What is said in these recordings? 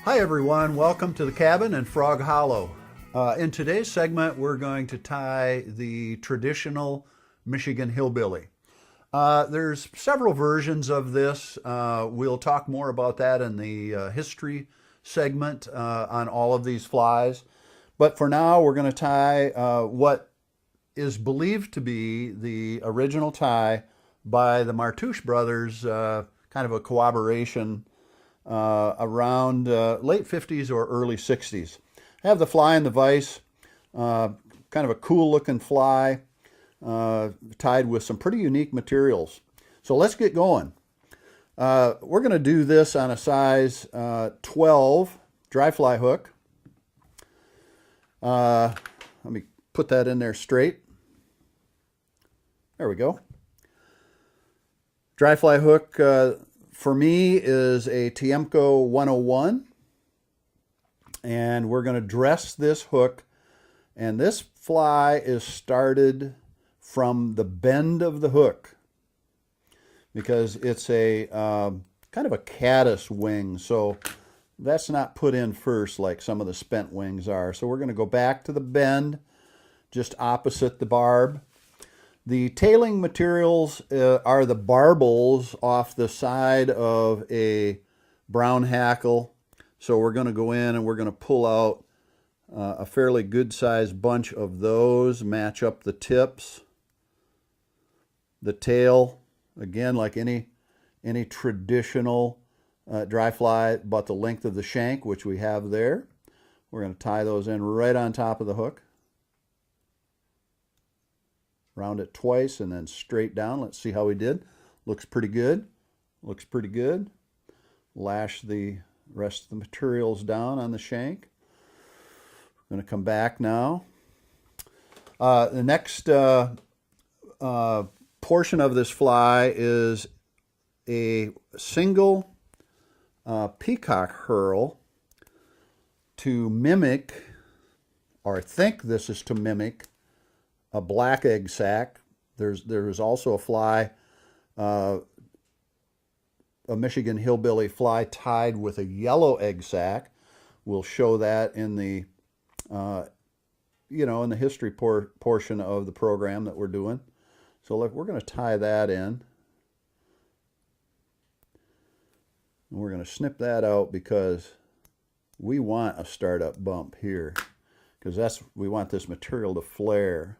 Hi everyone, welcome to the cabin in Frog Hollow. In today's segment, we're going to tie the traditional Michigan Hillbilly. There's several versions of this. We'll talk more about that in the history segment on all of these flies. But for now, we're going to tie what is believed to be the original tie by the Martouche brothers, kind of a corroboration around late 50s or early 60s. I have the fly in the vise, kind of a cool looking fly, tied with some pretty unique materials. So let's get going. We're going to do this on a size 12 dry fly hook. Let me put that in there straight. There we go. Dry fly hook for me is a Tiemco 101, and we're going to dress this hook, and this fly is started from the bend of the hook because it's a kind of a caddis wing, so that's not put in first like some of the spent wings are. So we're going to go back to the bend just opposite the barb. The tailing materials are the barbels off the side of a brown hackle. So we're going to go in and we're going to pull out a fairly good sized bunch of those, match up the tips. The tail, again, like any traditional dry fly, about the length of the shank, which we have there. We're going to tie those in right on top of the hook. Round it twice and then straight down. Let's see how we did. Looks pretty good. Looks pretty good. Lash the rest of the materials down on the shank. I'm going to come back now. The next portion of this fly is a single peacock herl to mimic, or I think this is to mimic, a black egg sac. There's also a fly, a Michigan Hillbilly fly tied with a yellow egg sac. We'll show that in the, in the history portion of the program that we're doing. So we're going to tie that in. And we're going to snip that out because we want a startup bump here, because we want this material to flare.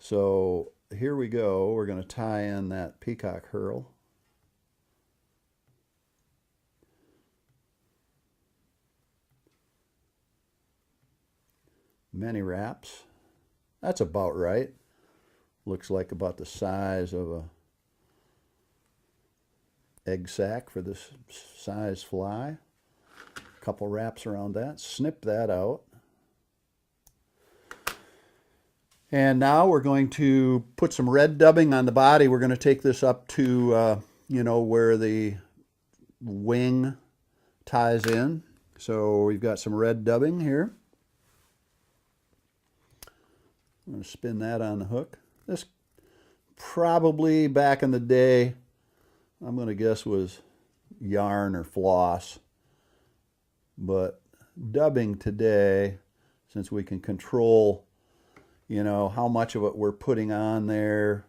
So here we go. We're going to tie in that peacock herl. Many wraps. That's about right. Looks like about the size of a egg sac for this size fly. A couple wraps around that. Snip that out. And now we're going to put some red dubbing on the body. We're going to take this up to, where the wing ties in. So we've got some red dubbing here. I'm going to spin that on the hook. This probably back in the day, I'm going to guess was yarn or floss. But dubbing today, since we can control how much of it we're putting on there.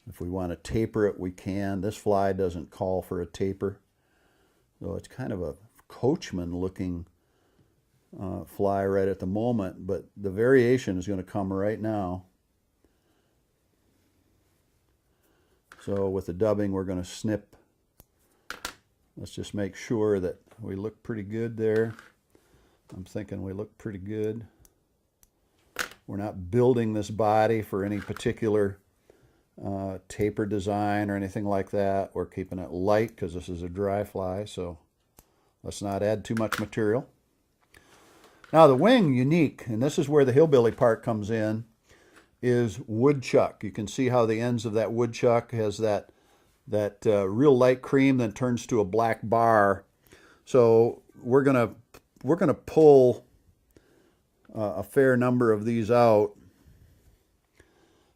If we want to taper it, we can. This fly doesn't call for a taper. So it's kind of a coachman looking fly right at the moment, but the variation is going to come right now. So with the dubbing, we're going to snip. Let's just make sure that we look pretty good there. I'm thinking we look pretty good. We're not building this body for any particular taper design or anything like that. We're keeping it light because this is a dry fly, so let's not add too much material. Now the wing, unique, and this is where the Hillbilly part comes in, is woodchuck. You can see how the ends of that woodchuck has that real light cream, then turns to a black bar. So we're gonna pull a fair number of these out.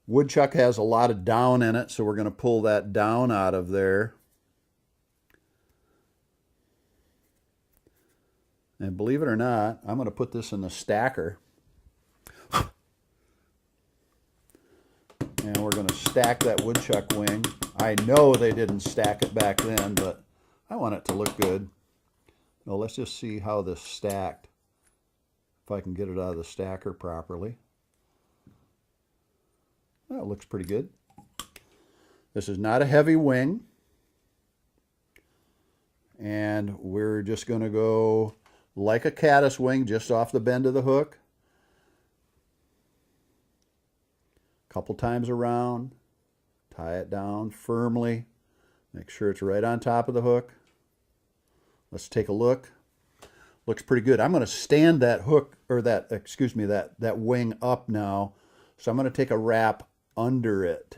Woodchuck has a lot of down in it, so we're going to pull that down out of there. And believe it or not, I'm going to put this in the stacker. And we're going to stack that woodchuck wing. I know they didn't stack it back then, but I want it to look good. Well, let's just see how this stacked. If I can get it out of the stacker properly. Well, it looks pretty good. This is not a heavy wing. And we're just going to go like a caddis wing, just off the bend of the hook. Couple times around, tie it down firmly, make sure it's right on top of the hook. Let's take a look. Looks pretty good. I'm going to stand that hook, or that, excuse me, that wing up now. So I'm going to take a wrap under it.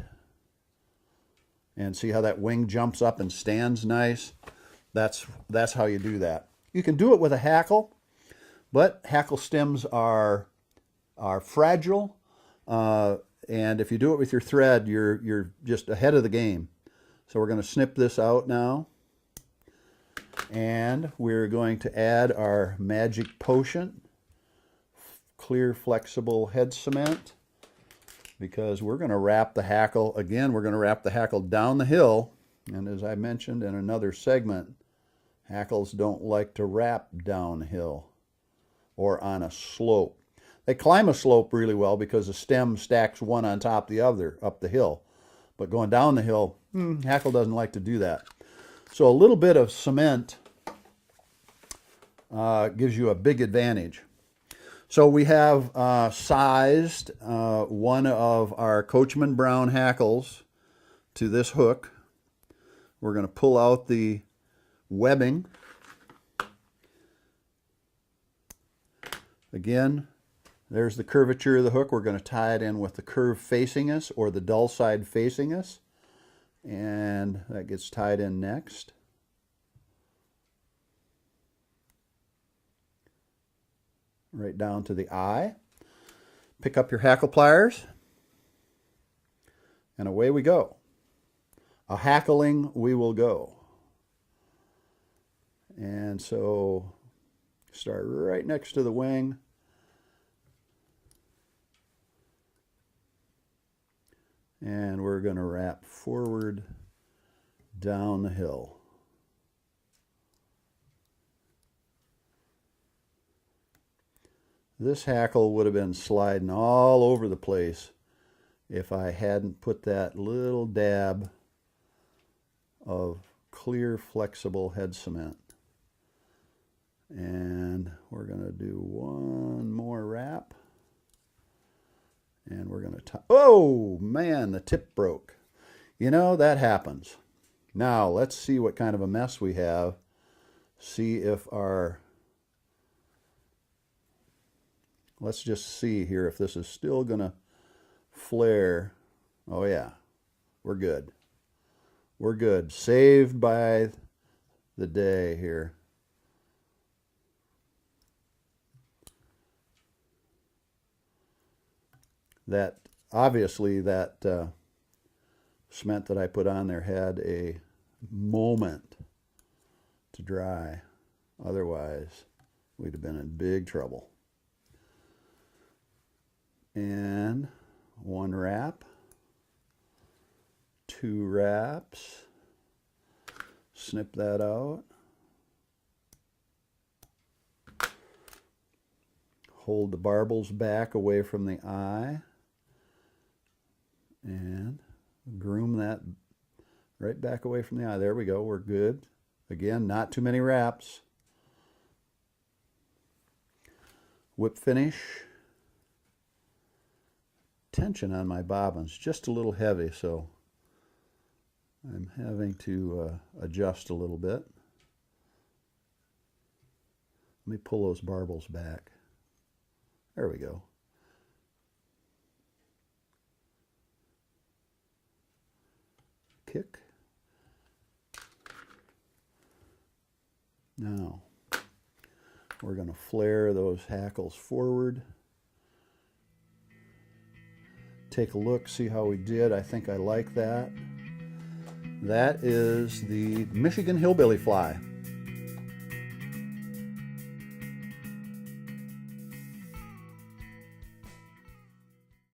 And see how that wing jumps up and stands nice? That's how you do that. You can do it with a hackle, but hackle stems are fragile. And if you do it with your thread, you're just ahead of the game. So we're going to snip this out now. And we're going to add our magic potion, clear flexible head cement, because we're going to wrap the hackle, again, we're going to wrap the hackle down the hill. And as I mentioned in another segment, hackles don't like to wrap downhill or on a slope. They climb a slope really well because the stem stacks one on top of the other up the hill. But going down the hill, hackle doesn't like to do that. So a little bit of cement gives you a big advantage. So we have sized one of our Coachman Brown hackles to this hook. We're going to pull out the webbing. Again, there's the curvature of the hook. We're going to tie it in with the curve facing us or the dull side facing us. And that gets tied in next. Right down to the eye. Pick up your hackle pliers. And away we go. A hackling we will go. And so start right next to the wing. And we're going to wrap forward down the hill. This hackle would have been sliding all over the place if I hadn't put that little dab of clear flexible head cement. And we're going to do one more wrap. And we're going to tie. Oh, man, the tip broke. You know, that happens. Now, let's see what kind of a mess we have. See if our... Let's just see here if this is still going to flare. Oh, yeah. We're good. We're good. Saved by the day here. That obviously that cement that I put on there had a moment to dry. Otherwise, we'd have been in big trouble. And one wrap, two wraps, snip that out. Hold the barbels back away from the eye. And groom that right back away from the eye. There we go. We're good. Again, not too many wraps. Whip finish. Tension on my bobbins, just a little heavy, so I'm having to adjust a little bit. Let me pull those barbels back. There we go. Kick. Now, we're going to flare those hackles forward. Take a look, see how we did. I think I like that. That is the Michigan Hillbilly fly.